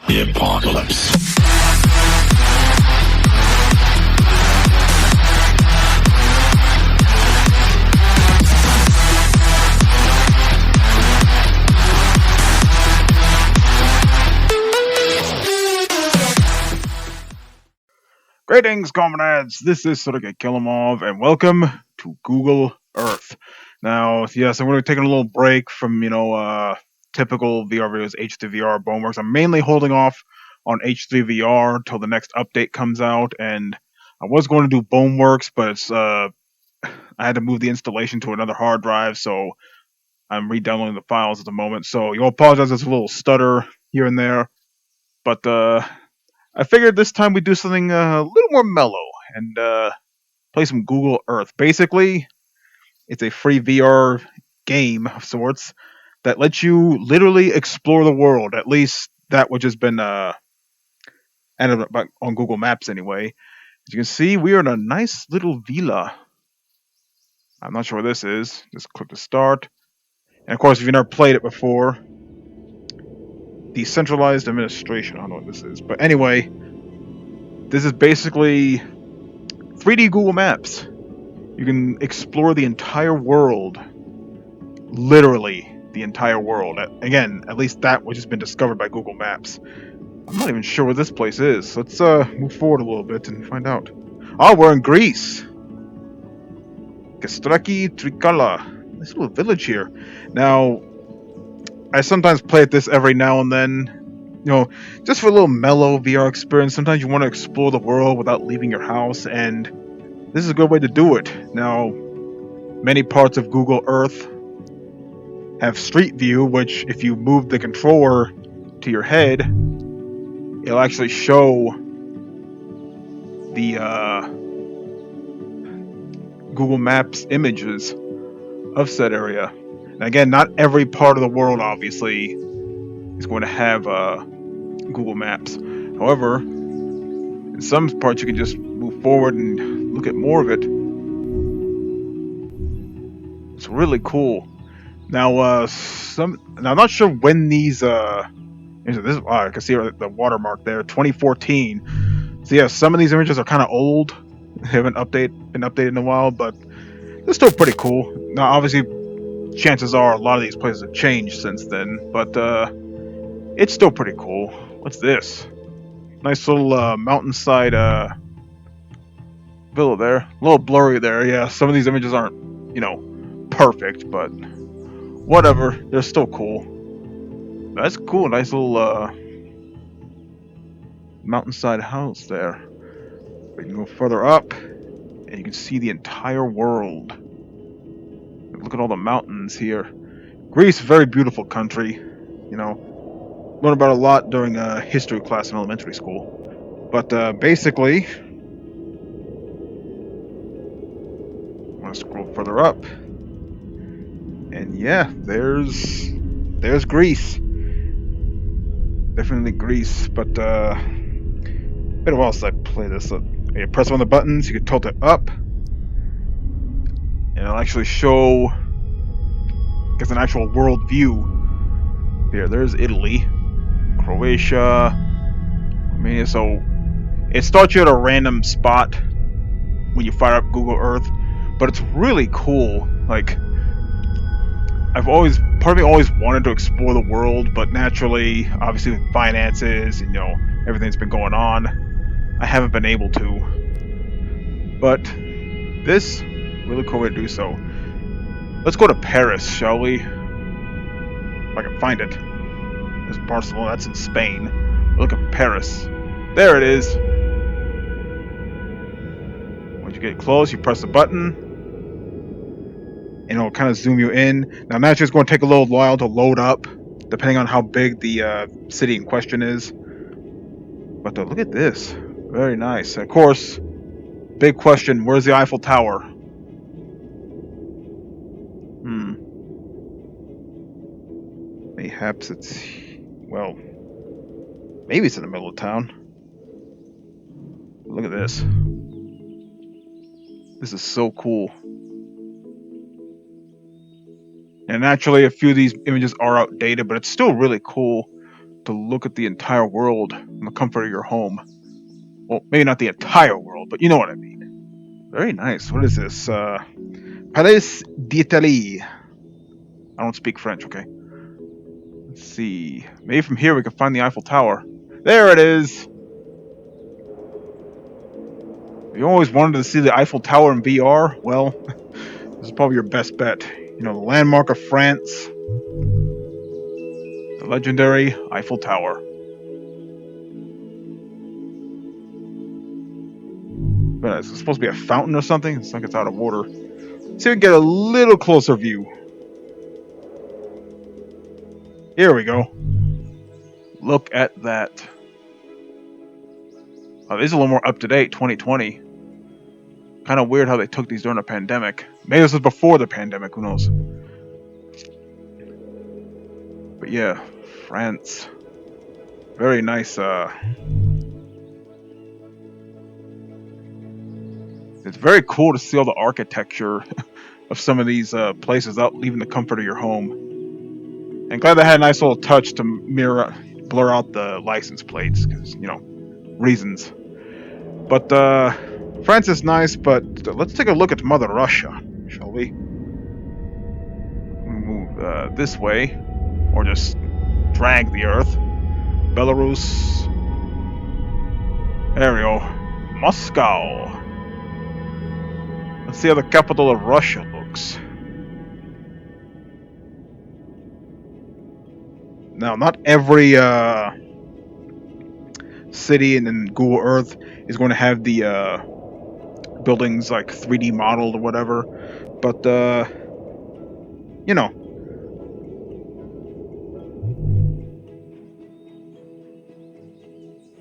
The apocalypse. Greetings, comrades! This is Sergei Kilemov, and welcome to Google Earth. Now, yes, I'm going to be taking a little break from, typical VR videos, H3VR, Boneworks. I'm mainly holding off on H3VR until the next update comes out, and I was going to do Boneworks, but it's, I had to move the installation to another hard drive, so I'm re-downloading the files at the moment. So you'll apologize, there's a little stutter here and there, but I figured this time we'd do something a little more mellow and play some Google Earth. Basically, it's a free VR game of sorts that lets you literally explore the world, at least that which has been added on Google Maps anyway. As you can see, we are in a nice little villa. I'm not sure where this is. Just click to start. And of course, if you've never played it before, decentralized administration. I don't know what this is. But anyway, this is basically 3D Google Maps. You can explore the entire world. Literally the entire world. Again, at least that which has been discovered by Google Maps. I'm not even sure where this place is. Let's move forward a little bit and find out. Oh, we're in Greece. Kastraki Trikala. Nice little village here. Now, I sometimes play at this every now and then. Just for a little mellow VR experience. Sometimes you want to explore the world without leaving your house, and this is a good way to do it. Now, many parts of Google Earth have Street View, which if you move the controller to your head, it'll actually show the Google Maps images of said area. And again, not every part of the world, obviously, is going to have Google Maps. However, in some parts you can just move forward and look at more of it. It's really cool. Now, I'm not sure when these. I can see the watermark there, 2014. So yeah, some of these images are kind of old. They haven't been updated in a while, but they're still pretty cool. Now, obviously, chances are a lot of these places have changed since then, but it's still pretty cool. What's this? Nice little mountainside villa there. A little blurry there. Yeah, some of these images aren't, perfect, but whatever. They're still cool. That's cool. Nice little mountainside house there. We can go further up, and you can see the entire world. Look at all the mountains here. Greece, very beautiful country. Learned about a lot during history class in elementary school. But basically, I'm gonna scroll further up, and yeah, there's Greece. Definitely Greece, but been a while since I played this. So you press one of the buttons, you can tilt it up, and it'll actually show, an actual world view. Here, there's Italy, Croatia, Romania. So it starts you at a random spot when you fire up Google Earth, but it's really cool. Like, part of me always wanted to explore the world, but naturally, obviously with finances, everything that's been going on, I haven't been able to. But this, really cool way to do so. Let's go to Paris, shall we? If I can find it. There's Barcelona, that's in Spain. Look at Paris. There it is. Once you get close, you press the button, and it'll kind of zoom you in. Now, naturally, it's going to take a little while to load up, depending on how big the city in question is. But look at this. Very nice. Of course, big question, where's the Eiffel Tower? Perhaps it's, maybe it's in the middle of town. Look at this. This is so cool. And naturally, a few of these images are outdated, but it's still really cool. to look at the entire world in the comfort of your home. Well, maybe not the entire world, but you know what I mean. Very nice. What is this? Palais d'Italie. I don't speak French, okay? Let's see. Maybe from here we can find the Eiffel Tower. There it is! You always wanted to see the Eiffel Tower in VR? Well, this is probably your best bet. You know, the landmark of France. The legendary Eiffel Tower. But is it supposed to be a fountain or something? It's like it's out of order. See if we can get a little closer view. Here we go. Look at that. Oh, this is a little more up to date, 2020. Kind of weird how they took these during the pandemic. Maybe this was before the pandemic, who knows? But yeah, France. Very nice, It's very cool to see all the architecture of some of these places without leaving the comfort of your home. And glad they had a nice little touch to blur out the license plates, because, you know, reasons. But France is nice, but let's take a look at Mother Russia, shall we? Move this way, or just drag the Earth. Belarus. There we go. Moscow. Let's see how the capital of Russia looks. Now, not every city in Google Earth is going to have the buildings like 3D modeled or whatever, but you know.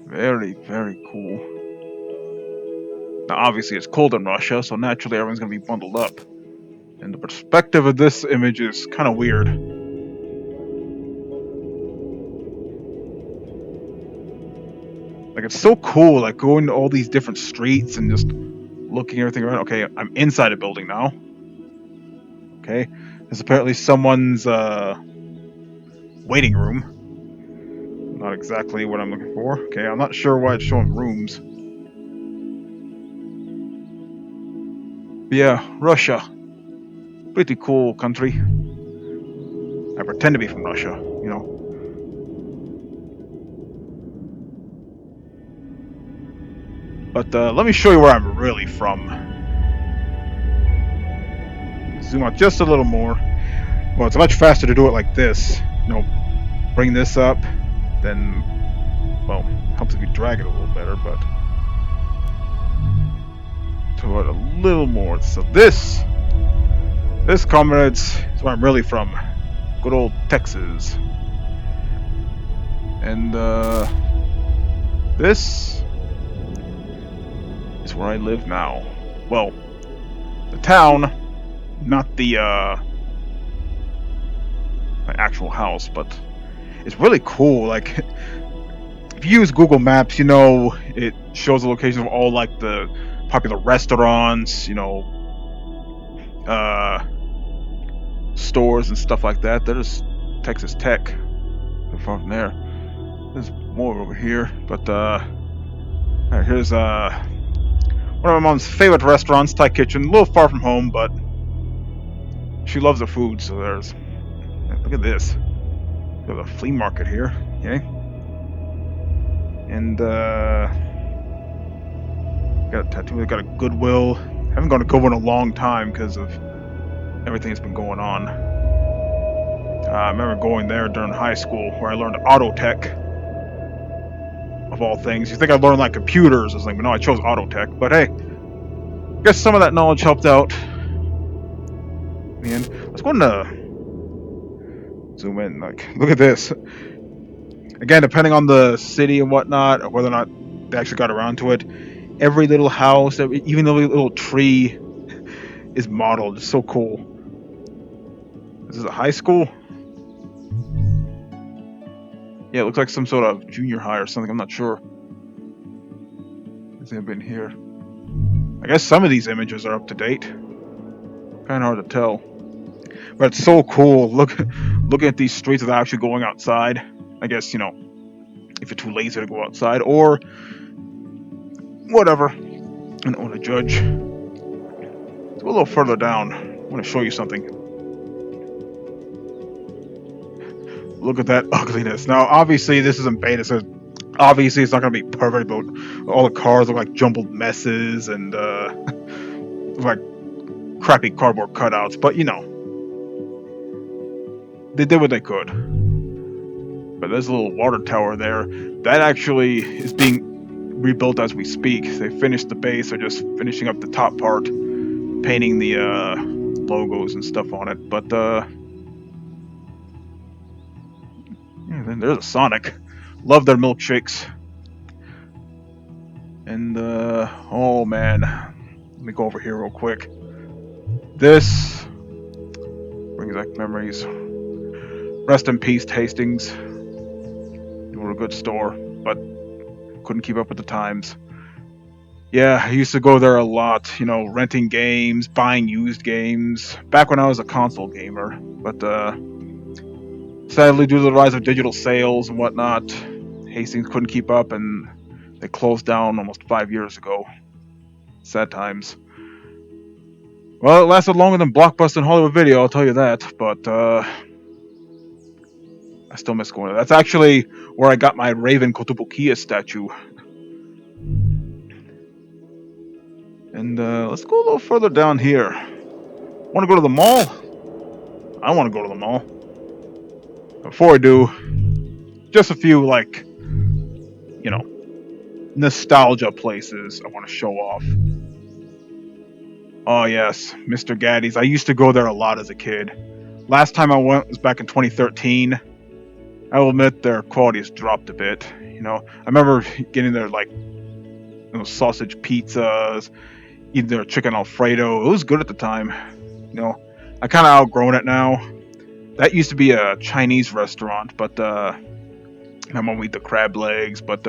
Very, very cool. Now, obviously, it's cold in Russia, so naturally everyone's going to be bundled up. And the perspective of this image is kind of weird. Like, it's so cool, like, going to all these different streets and just looking everything around. Okay, I'm inside a building now. Okay, there's apparently someone's waiting room. Not exactly what I'm looking for. Okay, I'm not sure why it's showing rooms. But yeah, Russia. Pretty cool country. I pretend to be from Russia, you know. But let me show you where I'm really from. Zoom out just a little more. Well, it's much faster to do it like this. You know, bring this up. Then, well, helps if you drag it a little better, but to it a little more. So this, comrades, is where I'm really from. Good old Texas. And this is where I live now. Well, the town, not the my actual house, but it's really cool. Like, if you use Google Maps, you know, it shows the location of all, like, the popular restaurants, you know, stores and stuff like that. There's Texas Tech. So far from there. There's more over here, but alright, here's one of my mom's favorite restaurants, Thai Kitchen. A little far from home, but she loves the food, so there's. Look at this. Got a flea market here, okay? And got a tattoo. Got a Goodwill. Haven't gone to Goodwill in a long time because of everything that's been going on. I remember going there during high school where I learned auto tech. Of all things, you think I learned like computers? I was like, no, I chose auto tech. But hey, I guess some of that knowledge helped out. And I was going to zoom in, like, look at this. Again, depending on the city and whatnot, or whether or not they actually got around to it, every little house, even every little tree is modeled. It's so cool. This is a high school? Yeah, it looks like some sort of junior high or something. I'm not sure. Has it been here? I guess some of these images are up to date. Kind of hard to tell. But it's so cool. Looking at these streets without actually going outside. I guess, you know, if you're too lazy to go outside, or whatever. I don't want to judge. Let's go a little further down. I want to show you something. Look at that ugliness. Now, obviously, this isn't beta, so obviously it's not going to be perfect, but all the cars look like jumbled messes and like crappy cardboard cutouts, but you know, they did what they could. But there's a little water tower there. That actually is being rebuilt as we speak. They finished the base, they're just finishing up the top part, painting the logos and stuff on it. But yeah, then there's a Sonic. Love their milkshakes. And oh man, let me go over here real quick. This brings back memories. Rest in peace, Hastings. They were a good store, but couldn't keep up with the times. Yeah, I used to go there a lot, you know, renting games, buying used games, back when I was a console gamer. But sadly, due to the rise of digital sales and whatnot, Hastings couldn't keep up and they closed down almost 5 years ago. Sad times. Well, it lasted longer than Blockbuster and Hollywood Video, I'll tell you that, but I still miss going there. That's actually where I got my Raven Kotobukiya statue. And let's go a little further down here. Want to go to the mall? I want to go to the mall. Before I do, just a few, like, you know, nostalgia places I want to show off. Oh yes, Mr. Gaddy's. I used to go there a lot as a kid. Last time I went was back in 2013. I will admit their quality has dropped a bit. You know, I remember getting their, like, you know, sausage pizzas, eating their chicken Alfredo. It was good at the time. You know, I kind of outgrown it now. That used to be a Chinese restaurant, but my mom would eat the crab legs, but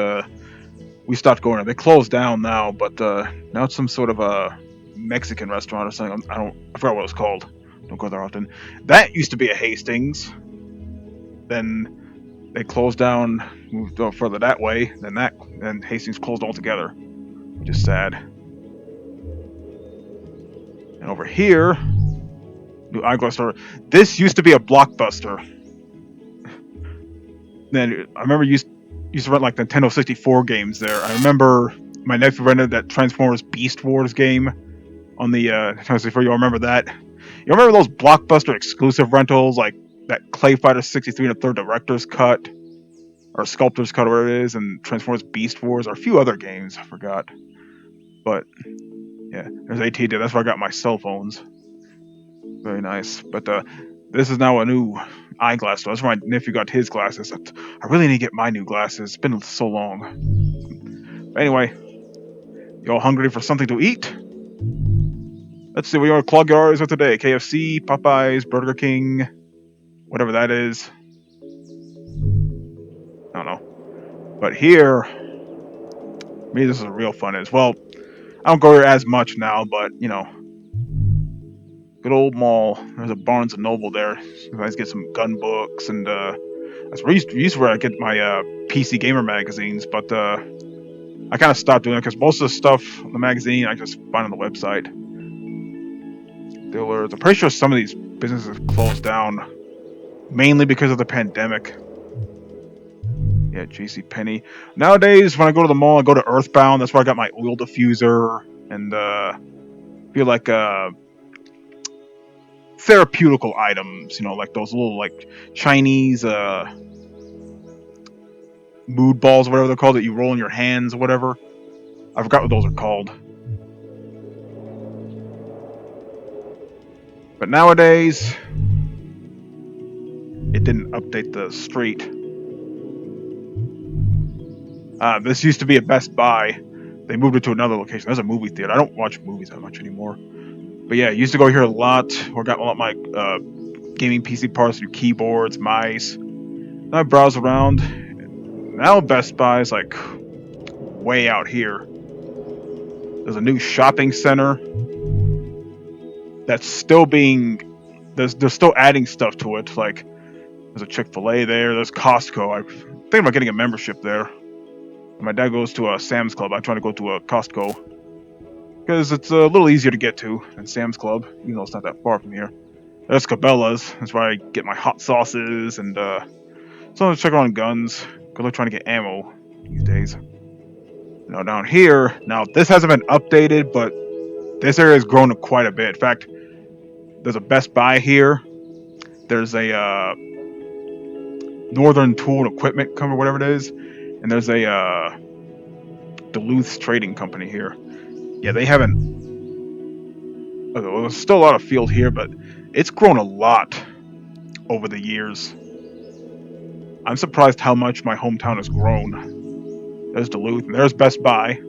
we stopped going there. They closed down now, but now it's some sort of a Mexican restaurant or something. I forgot what it was called. Don't go there often. That used to be a Hastings. Then they closed down, moved further that way. Then Hastings closed altogether, which is sad. And over here, new eyeglass store. This used to be a Blockbuster. Then I remember used to rent like Nintendo 64 games there. I remember my nephew rented that Transformers Beast Wars game on the Nintendo 64. You remember that? You remember those Blockbuster exclusive rentals, like that Clay Fighter 63 and a third Director's Cut, or Sculptor's Cut, or whatever it is, and Transformers Beast Wars, or a few other games. I forgot. But yeah, there's AT&T. That's where I got my cell phones. Very nice. But this is now a new eyeglass store. That's where my nephew got his glasses. I really need to get my new glasses. It's been so long. But anyway, you all hungry for something to eat? Let's see, what you want to clog your eyes with today? KFC, Popeyes, Burger King, whatever that is. I don't know. But here, maybe this is a real fun as well. I don't go here as much now, but you know, good old mall. There's a Barnes and Noble there. You guys get some gun books, and that's where I get my PC Gamer magazines. But I kind of stopped doing it because most of the stuff in the magazine I just find on the website. Dealers. I'm pretty sure some of these businesses closed down mainly because of the pandemic. Yeah, JCPenney. Nowadays, when I go to the mall, I go to Earthbound. That's where I got my oil diffuser and feel like therapeutical items. You know, like those little like Chinese mood balls, or whatever they're called, that you roll in your hands or whatever. I forgot what those are called. But nowadays, it didn't update the street. This used to be a Best Buy. They moved it to another location. There's a movie theater. I don't watch movies that much anymore. But yeah, I used to go here a lot. Or got a lot of my gaming PC parts, new keyboards, mice. Now I browse around. Now Best Buy is like way out here. There's a new shopping center that's still being... They're still adding stuff to it. Like, there's a Chick-fil-A there. There's Costco. thinking about getting a membership there. My dad goes to a Sam's Club. I'm trying to go to a Costco because it's a little easier to get to than Sam's Club, even though it's not that far from here. There's Cabela's. That's where I get my hot sauces and so I'm check on guns. Good luck trying to get ammo these days. Now down here, now this hasn't been updated, but this area has grown quite a bit. In fact, there's a Best Buy here. There's a Northern Tool and Equipment Company, whatever it is, and there's a Duluth's Trading Company here. Yeah, they haven't. Well, there's still a lot of field here, but it's grown a lot over the years. I'm surprised how much my hometown has grown. There's Duluth, and there's Best Buy.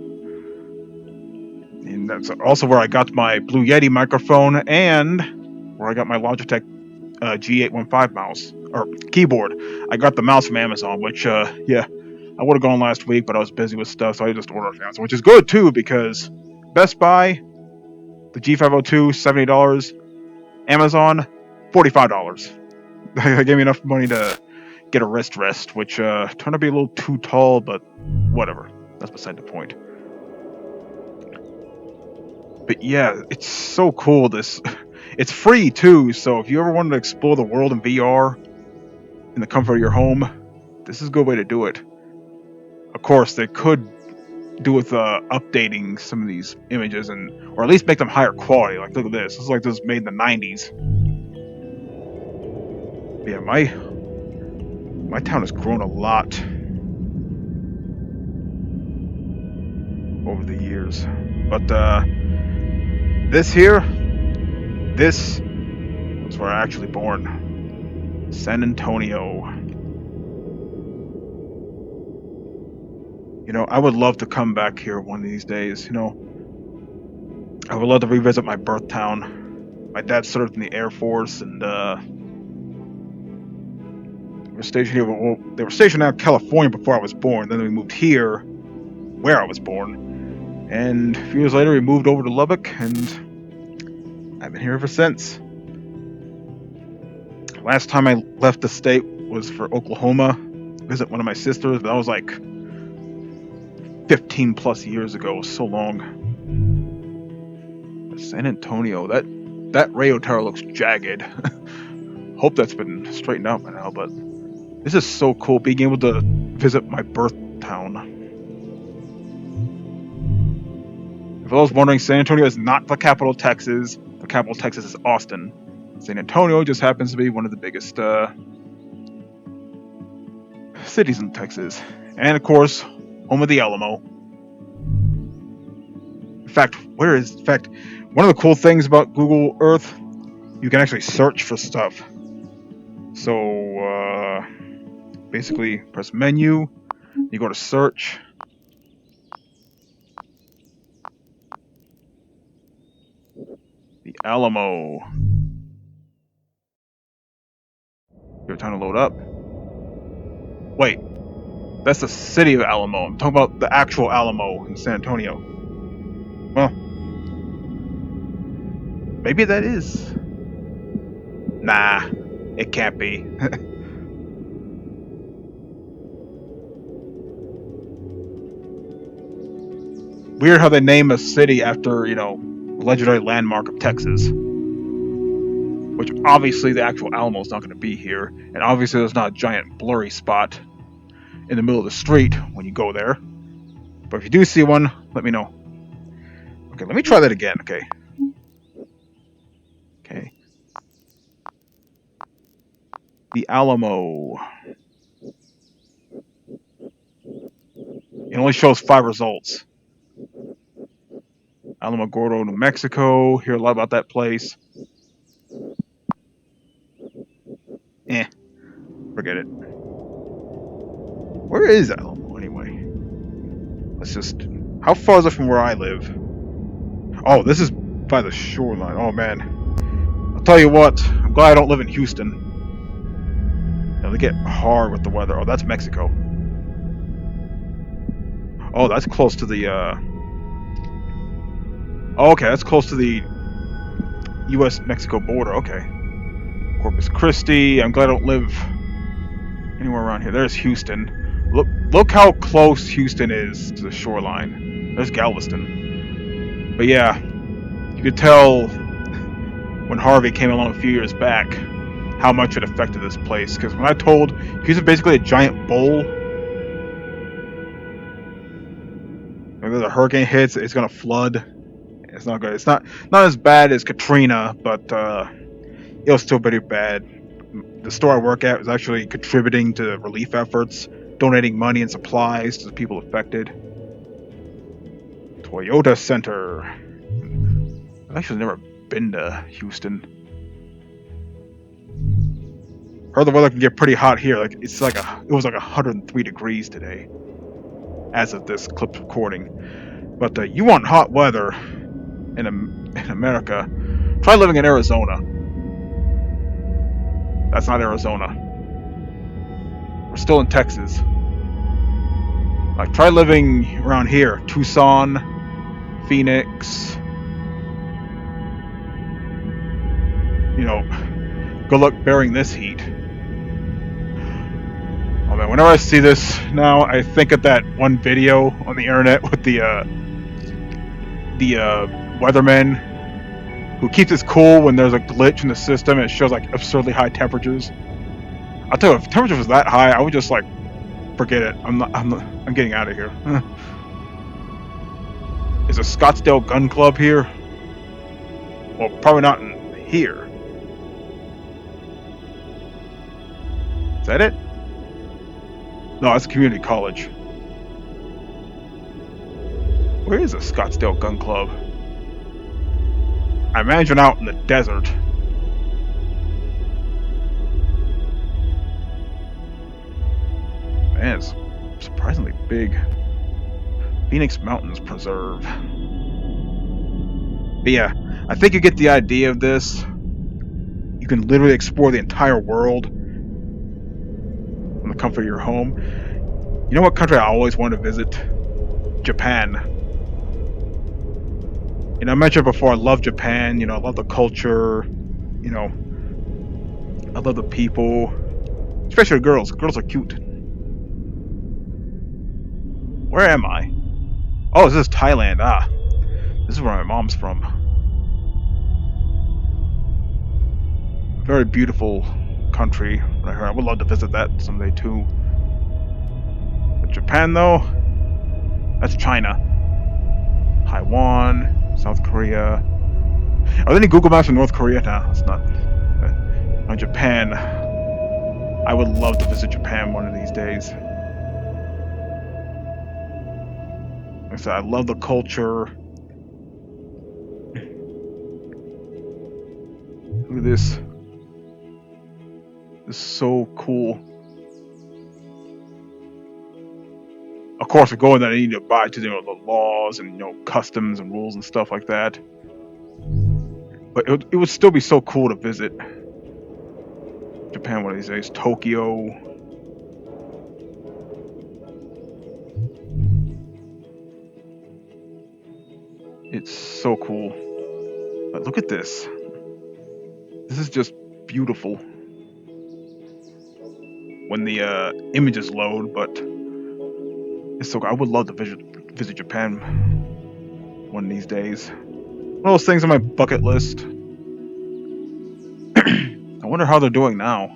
And that's also where I got my Blue Yeti microphone, and where I got my Logitech G815 mouse, or keyboard. I got the mouse from Amazon, which, yeah, I would have gone last week, but I was busy with stuff, so I just ordered it from Amazon, which is good, too, because Best Buy, the G502, $70, Amazon, $45. They gave me enough money to get a wrist rest, which turned out to be a little too tall, but whatever. That's beside the point. But yeah, it's so cool. It's free too, so if you ever wanted to explore the world in VR in the comfort of your home, this is a good way to do it. Of course, they could do with updating some of these images, or at least make them higher quality. Like, look at this. This is like this was made in the 90s. But yeah, my town has grown a lot over the years. But this was where I actually born. San Antonio. You know, I would love to come back here one of these days, you know. I would love to revisit my birth town. My dad served in the Air Force, and they were stationed here. Well, they were stationed out in California before I was born. Then we moved here, where I was born. And a few years later, we moved over to Lubbock, and I've been here ever since. Last time I left the state was for Oklahoma, visit one of my sisters, but that was like 15 plus years ago. So long. San Antonio, that radio tower looks jagged. Hope that's been straightened out by now, but this is so cool, being able to visit my birth town. If I was wondering, San Antonio is not the capital of Texas. The capital of Texas is Austin. San Antonio just happens to be one of the biggest cities in Texas. And of course, home of the Alamo. In fact, one of the cool things about Google Earth, you can actually search for stuff. So, basically, press menu, you go to search. The Alamo. Your time to load up. Wait, that's the city of Alamo. I'm talking about the actual Alamo in San Antonio. Well, maybe that is. Nah, it can't be. Weird how they name a city after, you know, a legendary landmark of Texas. Which obviously the actual Alamo is not going to be here. And obviously there's not a giant blurry spot in the middle of the street when you go there. But if you do see one, let me know. Okay, let me try that again, okay. Okay. The Alamo. It only shows 5 results. Alamogordo, New Mexico. Hear a lot about that place. Forget it. Where is Alamo anyway? Let's just... How far is it from where I live? Oh, this is by the shoreline. Oh, man. I'll tell you what. I'm glad I don't live in Houston. You know, they get hard with the weather. Oh, that's Mexico. Oh, that's close to the, Oh, okay, that's close to the U.S.-Mexico border. Okay. Corpus Christi. I'm glad I don't live anywhere around here. There's Houston. Look how close Houston is to the shoreline. There's Galveston. But yeah, you could tell when Harvey came along a few years back how much it affected this place. Because when I told Houston basically a giant bowl, if there's a hurricane hits, it's gonna flood. It's not good. It's not as bad as Katrina, but it was still pretty bad. The store I work at was actually contributing to relief efforts, donating money and supplies to the people affected. Toyota Center. I've actually never been to Houston. Heard the weather can get pretty hot here. Like it was like 103 degrees today, as of this clip recording. But you want hot weather in America? Try living in Arizona. That's not Arizona. We're still in Texas. Like try living around here, Tucson, Phoenix. You know, good luck bearing this heat. Oh man, whenever I see this now, I think of that one video on the internet with the weatherman who keeps it cool when there's a glitch in the system and it shows like absurdly high temperatures. I'll tell you, if temperature was that high, I would just like forget it. I'm getting out of here. Is a Scottsdale gun club here? Well, probably not in here. Is that it? No, that's a community college. Where is a Scottsdale gun club? I imagine out in the desert. Man, it's surprisingly big. Phoenix Mountains Preserve. But yeah, I think you get the idea of this. You can literally explore the entire world from the comfort of your home. You know what country I always wanted to visit? Japan. You know, I mentioned before, I love Japan. You know, I love the culture. You know, I love the people. Especially the girls. Girls are cute. Where am I? Oh, this is Thailand. Ah, this is where my mom's from. Very beautiful country. I would love to visit that someday too. But Japan, though, that's China. Taiwan, South Korea. Are there any Google Maps in North Korea? No, it's not. Japan. I would love to visit Japan one of these days. Like I said, I love the culture. Look at this. This is so cool. Of course, we're going there, I need to abide to the laws and customs and rules and stuff like that. But it would still be so cool to visit Japan one of these days. Tokyo. It's so cool. But look at this. This is just beautiful. When the images load, but it's so. I would love to visit Japan one of these days. One of those things on my bucket list. I wonder how they're doing now.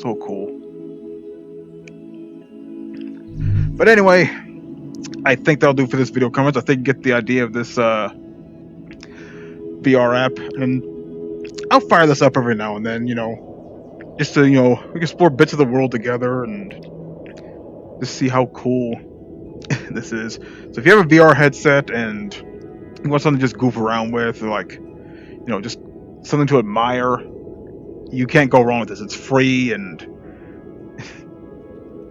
So cool. But anyway, I think that'll do for this video comments. I think you get the idea of this VR app, and I'll fire this up every now and then, just to, we can explore bits of the world together and just see how cool this is. So if you have a VR headset and you want something to just goof around with, or like, just something to admire, you can't go wrong with this. It's free and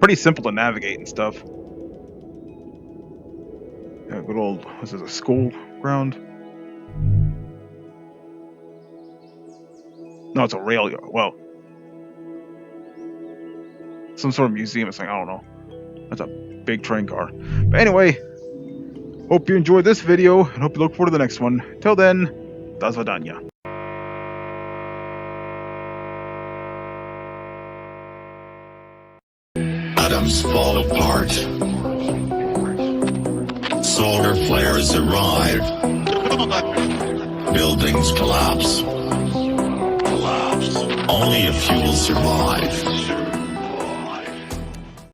pretty simple to navigate and stuff. Yeah, good old, this is a school ground. No, it's a rail yard. Well, some sort of museum or something. I don't know. That's a big train car. But anyway, hope you enjoyed this video and hope you look forward to the next one. Till then, do svidaniya. atoms fall apart. Solar flares arrive. Buildings collapse. Only a few will survive.